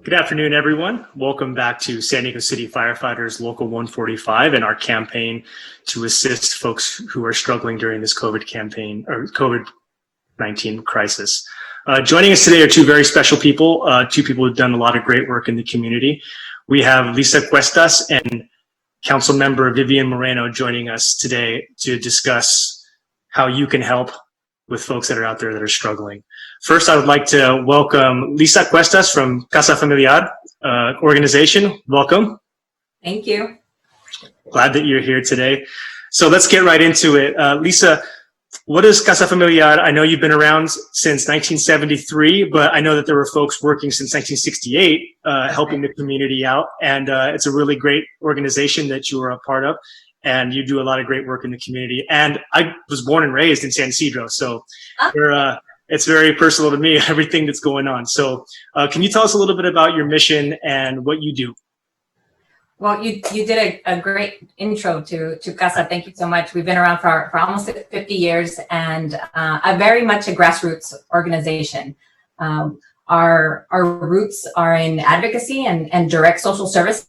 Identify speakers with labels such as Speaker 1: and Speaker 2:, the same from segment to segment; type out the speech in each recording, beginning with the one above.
Speaker 1: Good afternoon, everyone. Welcome back to San Diego City Firefighters Local 145 and our campaign to assist folks who are struggling during this COVID-19 crisis. Joining us today are two very special people, two people who've done a lot of great work in the community. We have Lisa Cuestas and Council Member Vivian Moreno joining us today to discuss how you can help with folks that are out there that are struggling. First, I would like to welcome Lisa Cuestas from Casa Familiar organization. Welcome.
Speaker 2: Thank you.
Speaker 1: Glad that you're here today. So let's get right into it. Lisa, what is Casa Familiar? I know you've been around since 1973, but I know that there were folks working since 1968 helping the community out. And it's a really great organization that you are a part of. And you do a lot of great work in the community. And I was born and raised in San Ysidro, so it's very personal to me, everything that's going on. So can you tell us a little bit about your mission and what you do?
Speaker 2: Well, you did a great intro to Casa. Thank you so much. We've been around for almost 50 years and very much a grassroots organization. Our roots are in advocacy and direct social service.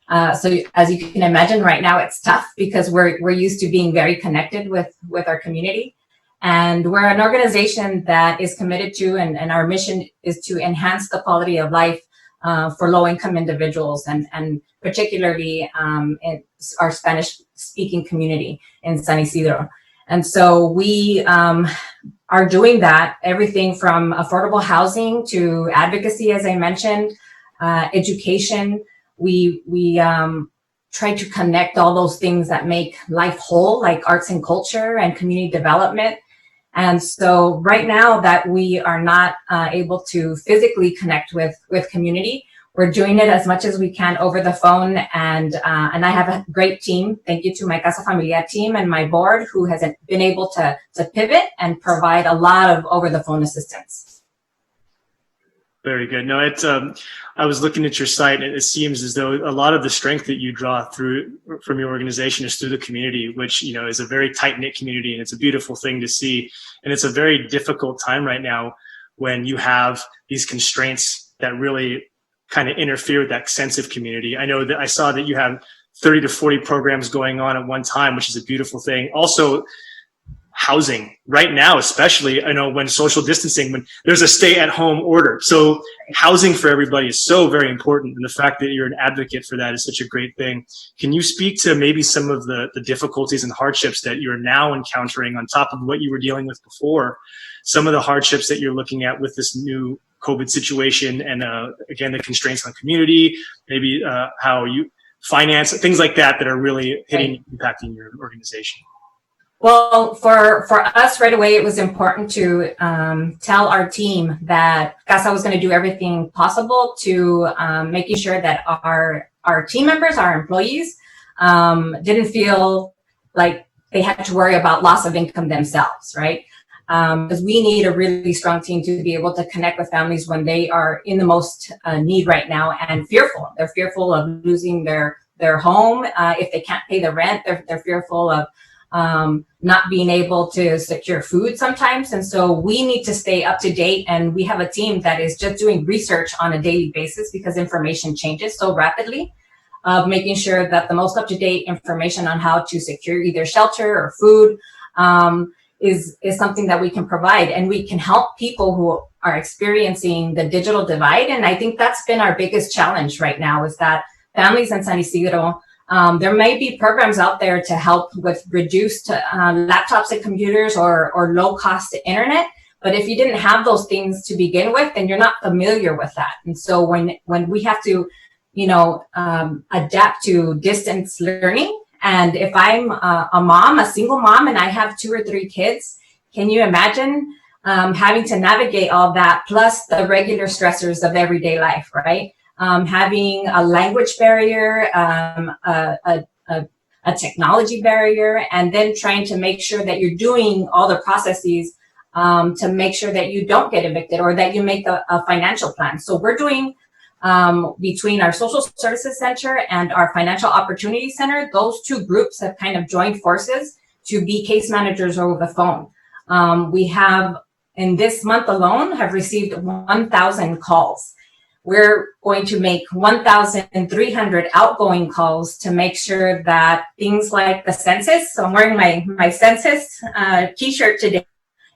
Speaker 2: So as you can imagine, right now it's tough because we're used to being very connected with our community. And we're an organization that is committed to, and our mission is to enhance the quality of life for low-income individuals and particularly in our Spanish-speaking community in San Ysidro. And so we are doing that, everything from affordable housing to advocacy, as I mentioned, education. We try to connect all those things that make life whole, like arts and culture and community development. And so right now that we are not able to physically connect with community, we're doing it as much as we can over the phone. And I have a great team. Thank you to my Casa Familiar team and my board who has been able to pivot and provide a lot of over the phone assistance.
Speaker 1: Very good. No, it's I was looking at your site and it seems as though a lot of the strength that you draw from your organization is through the community, which, you know, is a very tight-knit community, and it's a beautiful thing to see. And it's a very difficult time right now when you have these constraints that really kind of interfere with that sense of community. I know that I saw that you have 30 to 40 programs going on at one time, which is a beautiful thing. Also, housing right now, especially, I know when social distancing, when there's a stay-at-home order. So housing for everybody is so very important. And the fact that you're an advocate for that is such a great thing. Can you speak to maybe some of the difficulties and hardships that you're now encountering on top of what you were dealing with before? Some of the hardships that you're looking at with this new COVID situation and, again, the constraints on community, maybe how you finance, things like that are really impacting your organization.
Speaker 2: Well, for us right away, it was important to tell our team that Casa was going to do everything possible to making sure that our team members, our employees, didn't feel like they had to worry about loss of income themselves, right? Because we need a really strong team to be able to connect with families when they are in the most need right now and fearful. They're fearful of losing their home. If they can't pay the rent, they're fearful of not being able to secure food sometimes. And so we need to stay up to date. And we have a team that is just doing research on a daily basis because information changes so rapidly, of making sure that the most up-to-date information on how to secure either shelter or food is something that we can provide. And we can help people who are experiencing the digital divide. And I think that's been our biggest challenge right now, is that families in San Ysidro, there may be programs out there to help with reduced laptops and computers or low cost internet. But if you didn't have those things to begin with, then you're not familiar with that. And so when we have to, adapt to distance learning, and if I'm a single mom, and I have 2 or 3 kids, can you imagine having to navigate all that plus the regular stressors of everyday life, right? Having a language barrier, a technology barrier, and then trying to make sure that you're doing all the processes to make sure that you don't get evicted or that you make a financial plan. So we're doing between our social services center and our financial opportunity center, those 2 groups have kind of joined forces to be case managers over the phone. We have, in this month alone, have received 1,000 calls we're going to make 1,300 outgoing calls to make sure that things like the census, so I'm wearing my census t-shirt today,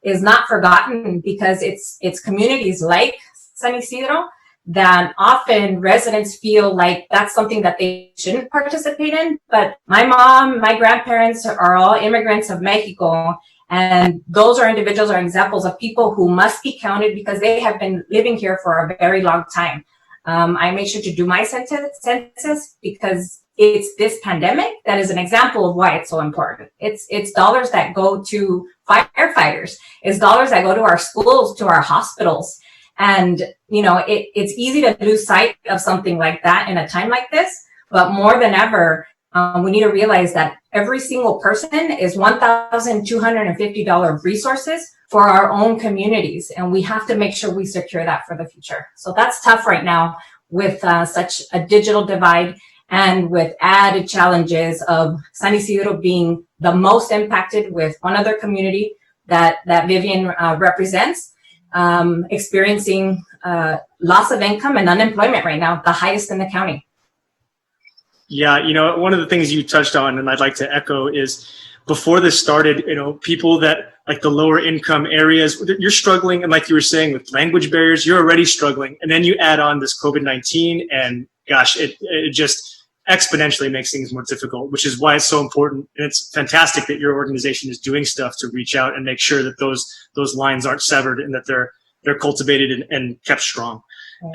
Speaker 2: is not forgotten, because it's communities like San Isidro that often residents feel like that's something that they shouldn't participate in. But my mom, my grandparents are all immigrants of Mexico, and those are individuals or examples of people who must be counted because they have been living here for a very long time. I made sure to do my census because it's this pandemic that is an example of why it's so important. It's dollars that go to firefighters. It's dollars that go to our schools, to our hospitals. And, it's easy to lose sight of something like that in a time like this. But more than ever, we need to realize that every single person is $1,250 of resources for our own communities. And we have to make sure we secure that for the future. So that's tough right now with such a digital divide and with added challenges of San Isidro being the most impacted with one other community that Vivian represents, experiencing loss of income and unemployment right now, the highest in the county.
Speaker 1: Yeah, one of the things you touched on, and I'd like to echo, is before this started, people that like the lower income areas, you're struggling. And like you were saying, with language barriers, you're already struggling. And then you add on this COVID-19 and gosh, it just exponentially makes things more difficult, which is why it's so important. And it's fantastic that your organization is doing stuff to reach out and make sure that those lines aren't severed and that they're cultivated and kept strong.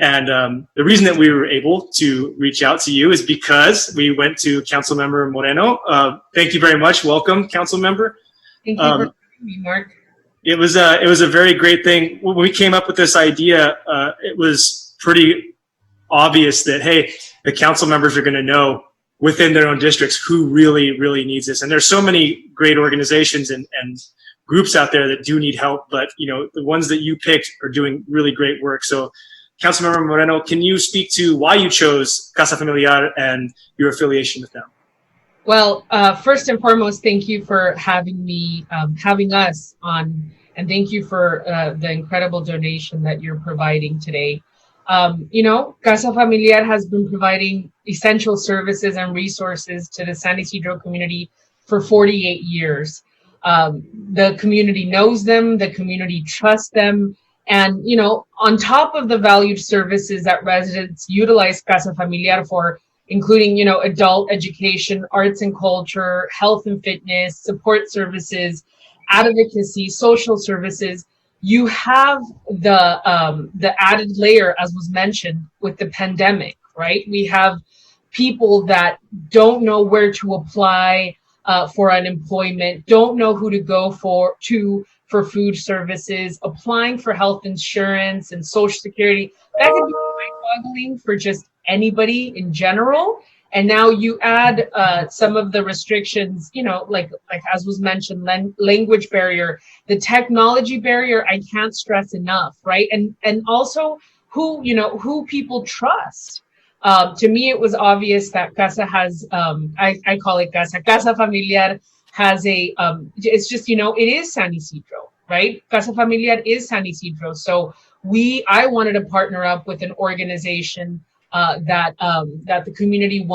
Speaker 1: And the reason that we were able to reach out to you is because we went to Councilmember Moreno. Thank you very much. Welcome, Councilmember.
Speaker 3: Thank you for having me, Mark.
Speaker 1: It was a very great thing. When we came up with this idea, it was pretty obvious that, hey, the council members are going to know within their own districts who really, really needs this. And there's so many great organizations and groups out there that do need help, but the ones that you picked are doing really great work. So Councilmember Moreno, can you speak to why you chose Casa Familiar and your affiliation with them?
Speaker 3: Well, first and foremost, thank you for having me, having us on, and thank you for the incredible donation that you're providing today. Casa Familiar has been providing essential services and resources to the San Isidro community for 48 years. The community knows them, the community trusts them. And, on top of the valued services that residents utilize Casa Familiar for, including, adult education, arts and culture, health and fitness, support services, advocacy, social services, you have the added layer, as was mentioned, with the pandemic, right? We have people that don't know where to apply for unemployment, don't know who to go for food services, applying for health insurance and Social Security. That could be mind-boggling for just anybody in general. And now you add some of the restrictions, like as was mentioned, language barrier, the technology barrier, I can't stress enough, right? And also who people trust. To me, it was obvious that Casa has, I call it Casa Familiar has it's just, it is San Isidro, right? Casa Familiar is San Isidro. So I wanted to partner up with an organization that the community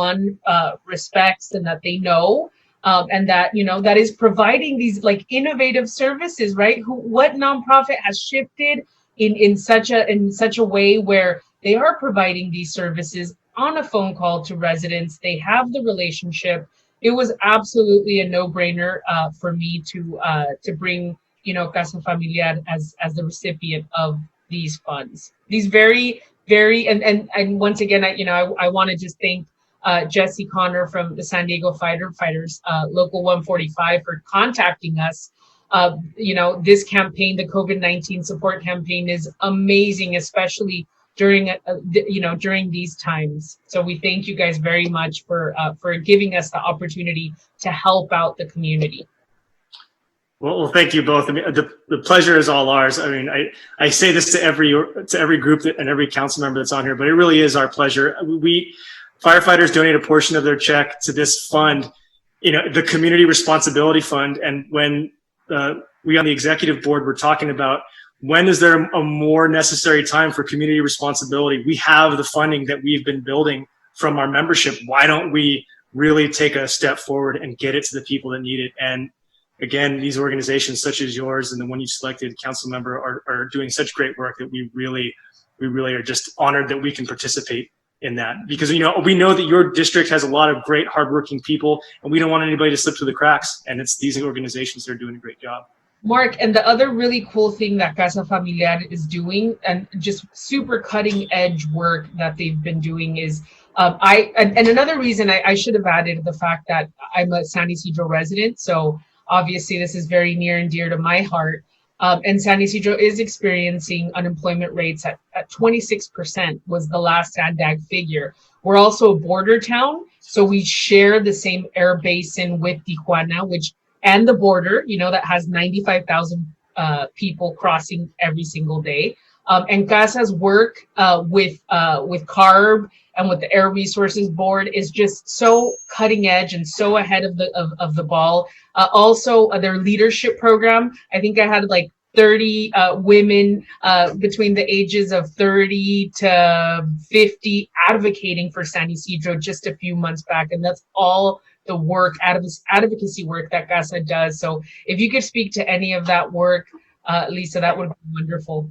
Speaker 3: respects and that they know, and that that is providing these like innovative services, right? What nonprofit has shifted in such a way where they are providing these services on a phone call to residents? They have the relationship. It was absolutely a no-brainer for me to bring Casa Familiar as the recipient of these funds. These very and once again, I want to just thank Jesse Connor from the San Diego Firefighters, Local 145, for contacting us. This campaign, the COVID-19 support campaign, is amazing, especially during these times. So we thank you guys very much for giving us the opportunity to help out the community.
Speaker 1: Well, thank you both. I mean, the pleasure is all ours. I mean, I say this to every group and every council member that's on here, but it really is our pleasure. We firefighters donate a portion of their check to this fund, the Community Responsibility Fund. And when we on the executive board were talking about when is there a more necessary time for community responsibility? We have the funding that we've been building from our membership. Why don't we really take a step forward and get it to the people that need it? And again, these organizations such as yours and the one you selected, council member, are doing such great work that we really are just honored that we can participate in that, because we know that your district has a lot of great hardworking people, and we don't want anybody to slip through the cracks, and it's these organizations that are doing a great job.
Speaker 3: Mark, and the other really cool thing that Casa Familiar is doing, and just super cutting edge work that they've been doing, is and another reason I should have added the fact that I'm a San Ysidro resident, so obviously this is very near and dear to my heart. And San Ysidro is experiencing unemployment rates at 26% was the last SANDAG figure. We're also a border town, so we share the same air basin with Tijuana, and the border, that has 95,000 people crossing every single day. And Casa's work with CARB and with the Air Resources Board is just so cutting edge and so ahead of the ball. Also, their leadership program, I think I had like 30 women between the ages of 30 to 50 advocating for San Ysidro just a few months back. And that's all the work, advocacy work that Casa does. So if you could speak to any of that work, Lisa, that would be wonderful.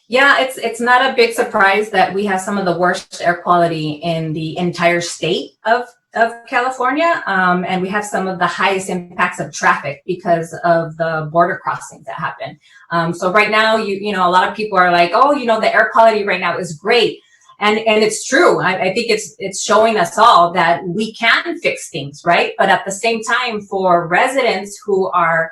Speaker 2: Yeah, it's not a big surprise that we have some of the worst air quality in the entire state of California, and we have some of the highest impacts of traffic because of the border crossings that happen. So right now, a lot of people are like, oh, the air quality right now is great, and it's true. I think it's showing us all that we can fix things, right? But at the same time, for residents who are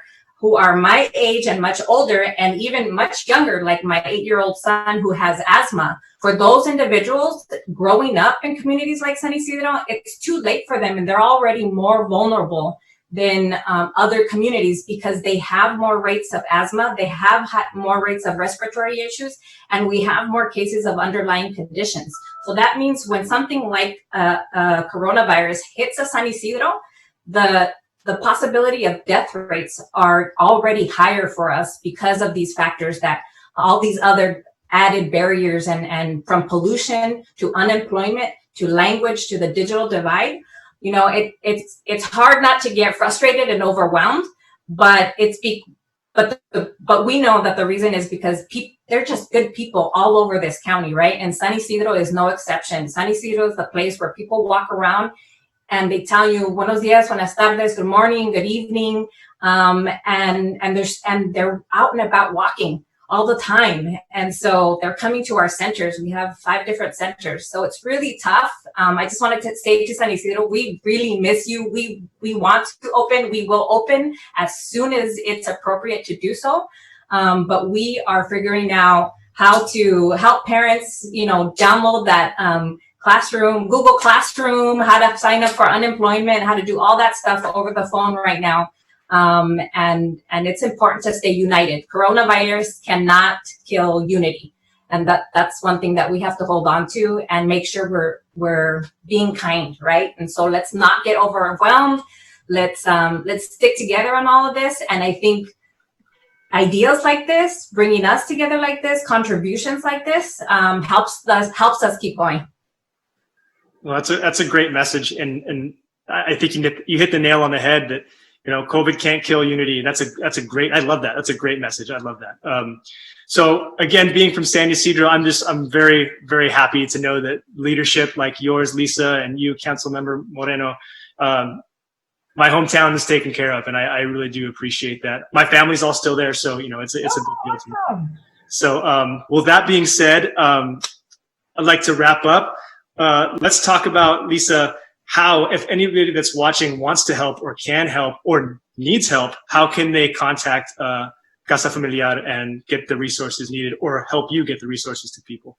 Speaker 2: my age and much older and even much younger, like my 8-year-old son who has asthma, for those individuals growing up in communities like San Ysidro, it's too late for them, and they're already more vulnerable than other communities because they have more rates of asthma, they have more rates of respiratory issues, and we have more cases of underlying conditions. So that means when something like coronavirus hits a San Ysidro, the possibility of death rates are already higher for us because of these factors, that all these other added barriers, and from pollution to unemployment to language to the digital divide. It's hard not to get frustrated and overwhelmed, but but we know that the reason is because they're just good people all over this county, right? And San Ysidro is no exception. San Ysidro is the place where people walk around and they tell you buenos dias, buenas tardes, good morning, good evening, and they're out and about walking all the time. And so they're coming to our centers. We have 5 different centers. So it's really tough. I just wanted to say to San Ysidro, we really miss you. We want to open. We will open as soon as it's appropriate to do so. But we are figuring out how to help parents, download that Google Classroom, how to sign up for unemployment, how to do all that stuff over the phone right now. And it's important to stay united. Coronavirus cannot kill unity. And that's one thing that we have to hold on to and make sure we're being kind, right? And so let's not get overwhelmed. Let's stick together on all of this. And I think ideas like this, bringing us together like this, contributions like this, helps us keep going.
Speaker 1: Well, that's a great message, and I think you hit the nail on the head that COVID can't kill unity. And that's a great. I love that. That's a great message. I love that. So again, being from San Ysidro, I'm very, very happy to know that leadership like yours, Lisa, and you, Councilmember Moreno, my hometown is taken care of, and I really do appreciate that. My family's all still there, so it's a big deal to me. So with that being said, I'd like to wrap up. Let's talk about, Lisa, how, if anybody that's watching wants to help or can help or needs help, how can they contact Casa Familiar and get the resources needed, or help you get the resources to people?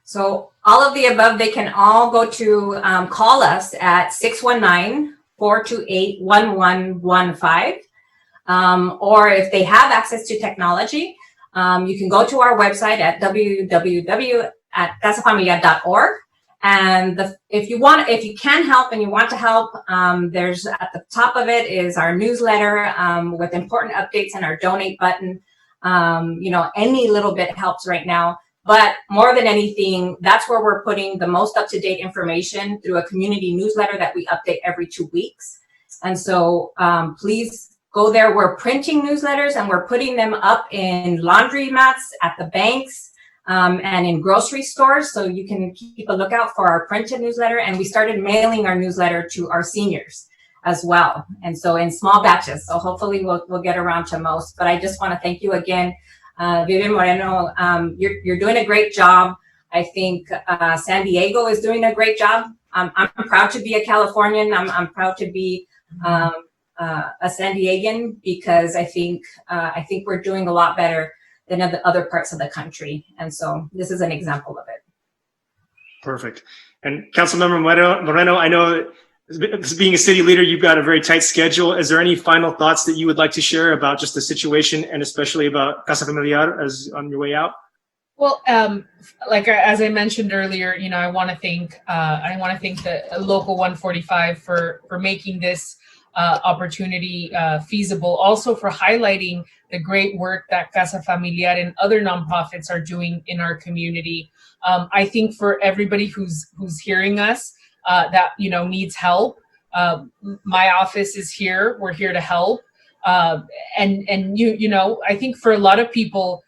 Speaker 2: So all of the above, they can all go to call us at 619-428-1115. Or if they have access to technology, you can go to our website at www.casafamiliar.org. And if you can help and you want to help, there's at the top of it is our newsletter with important updates and our donate button. Any little bit helps right now. But more than anything, that's where we're putting the most up-to-date information through a community newsletter that we update every 2 weeks. And so please go there. We're printing newsletters and we're putting them up in laundromats, at the banks, and in grocery stores. So you can keep a lookout for our printed newsletter. And we started mailing our newsletter to our seniors as well. And so in small batches. So hopefully we'll get around to most. But I just want to thank you again. Vivian Moreno, you're doing a great job. I think San Diego is doing a great job. I'm proud to be a Californian. I'm proud to be a San Diegan, because I think we're doing a lot better than other parts of the country. And so this is an example of it.
Speaker 1: Perfect. And Councilmember Moreno, I know being a city leader, you've got a very tight schedule. Is there any final thoughts that you would like to share about just the situation, and especially about Casa Familiar as on your way out?
Speaker 3: Well, as I mentioned earlier, I want to thank the local 145 for making this opportunity feasible. Also for highlighting the great work that Casa Familiar and other nonprofits are doing in our community. I think for everybody who's hearing us, that needs help. My office is here. We're here to help. I think for a lot of people,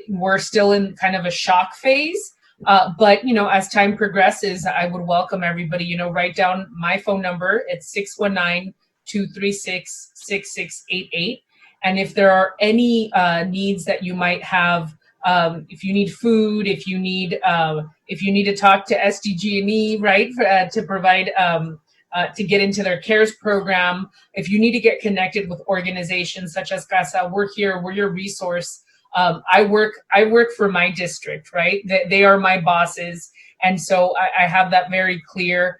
Speaker 3: we're still in kind of a shock phase. But as time progresses, I would welcome everybody. Write down my phone number. It's 619-236-6688. And if there are any needs that you might have, if you need food, if you need to talk to SDG&E, right, to provide to get into their CARES program, if you need to get connected with organizations such as Casa, we're here. We're your resource. I work for my district, right? They are my bosses, and so I have that very clear.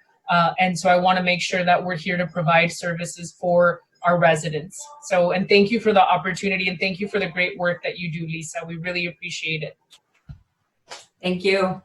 Speaker 3: And so I want to make sure that we're here to provide services for our residents. So, and thank you for the opportunity, and thank you for the great work that you do, Lisa. We really appreciate it.
Speaker 2: Thank you.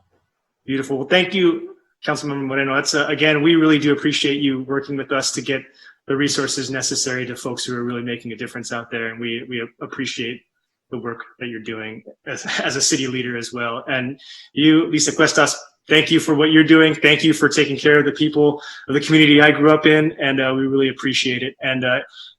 Speaker 1: Beautiful. Well, thank you, Councilmember Moreno. That's again, we really do appreciate you working with us to get the resources necessary to folks who are really making a difference out there, and we appreciate the work that you're doing as a city leader as well. And you, Lisa Cuestas, thank you for what you're doing. Thank you for taking care of the people of the community I grew up in, and we really appreciate it. And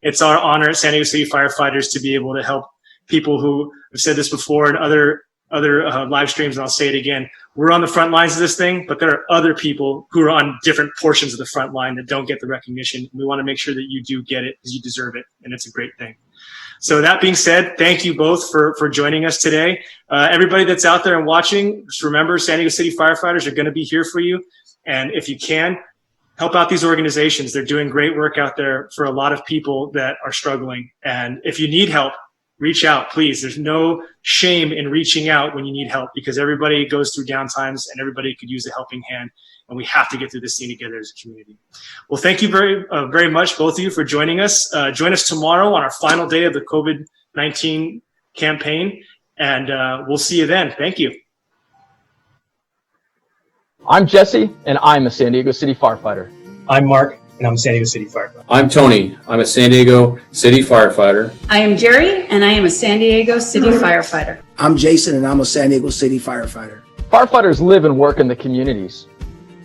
Speaker 1: it's our honor at San Diego City Firefighters to be able to help people who have said this before in other live streams, and I'll say it again. We're on the front lines of this thing, but there are other people who are on different portions of the front line that don't get the recognition. We want to make sure that you do get it because you deserve it, and it's a great thing. So that being said, thank you both for joining us today. Everybody that's out there and watching, just remember San Diego City Firefighters are going to be here for you. And if you can, help out these organizations. They're doing great work out there for a lot of people that are struggling. And if you need help, reach out, please. There's no shame in reaching out when you need help, because everybody goes through downtimes and everybody could use a helping hand. And we have to get through this thing together as a community. Well, thank you very much, both of you, for joining us. Join us tomorrow on our final day of the COVID-19 campaign, and we'll see you then. Thank you.
Speaker 4: I'm Jesse, and I'm a San Diego City Firefighter.
Speaker 5: I'm Mark, and I'm a San Diego City Firefighter.
Speaker 6: I'm Tony. I'm a San Diego City Firefighter.
Speaker 7: I am Jerry, and I am a San Diego City Firefighter.
Speaker 8: I'm Jason, and I'm a San Diego City Firefighter.
Speaker 4: Firefighters live and work in the communities.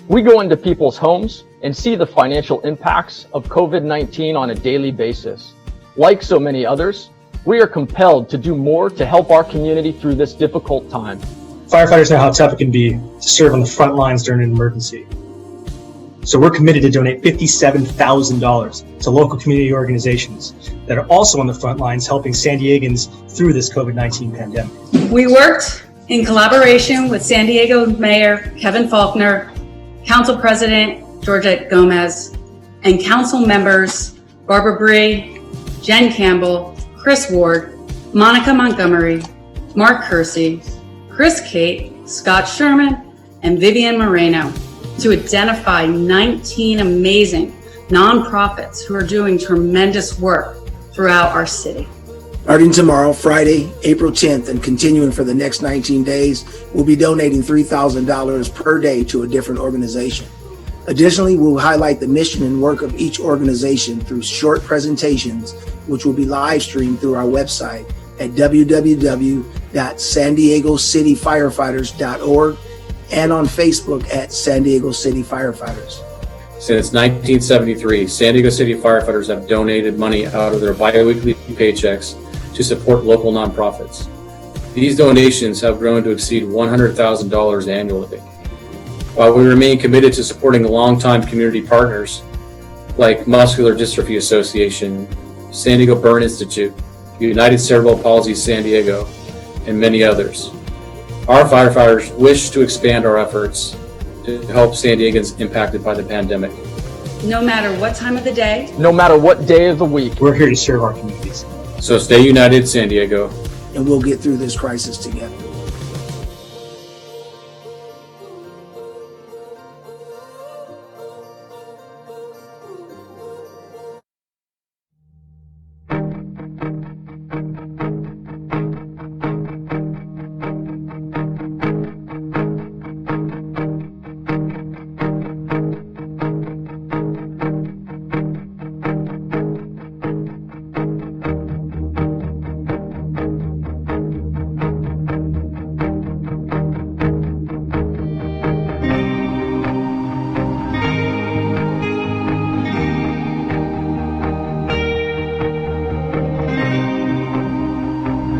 Speaker 4: We go into people's homes and see the financial impacts of COVID-19 on a daily basis. Like so many others, we are compelled to do more to help our community through this difficult time.
Speaker 5: Firefighters know how tough it can be to serve on the front lines during an emergency. So we're committed to donate $57,000 to local community organizations that are also on the front lines helping San Diegans through this COVID-19 pandemic.
Speaker 7: We worked in collaboration with San Diego Mayor Kevin Faulkner, Council President Georgette Gomez, and council members Barbara Bree, Jen Campbell, Chris Ward, Monica Montgomery, Mark Kersey, Chris Kate, Scott Sherman, and Vivian Moreno to identify 19 amazing nonprofits who are doing tremendous work throughout our city.
Speaker 8: Starting tomorrow, Friday, April 10th, and continuing for the next 19 days, we'll be donating $3,000 per day to a different organization. Additionally, we'll highlight the mission and work of each organization through short presentations, which will be live streamed through our website at www.sandiegocityfirefighters.org and on Facebook at San Diego City Firefighters.
Speaker 6: Since 1973, San Diego City Firefighters have donated money out of their biweekly paychecks to support local nonprofits. These donations have grown to exceed $100,000 annually. While we remain committed to supporting longtime community partners like Muscular Dystrophy Association, San Diego Burn Institute, United Cerebral Palsy San Diego, and many others, our firefighters wish to expand our efforts to help San Diegans impacted by the pandemic.
Speaker 7: No matter what time of the day,
Speaker 4: No matter what day of the week,
Speaker 5: We're here to serve our communities.
Speaker 6: So stay united, San Diego.
Speaker 8: And we'll get through this crisis together.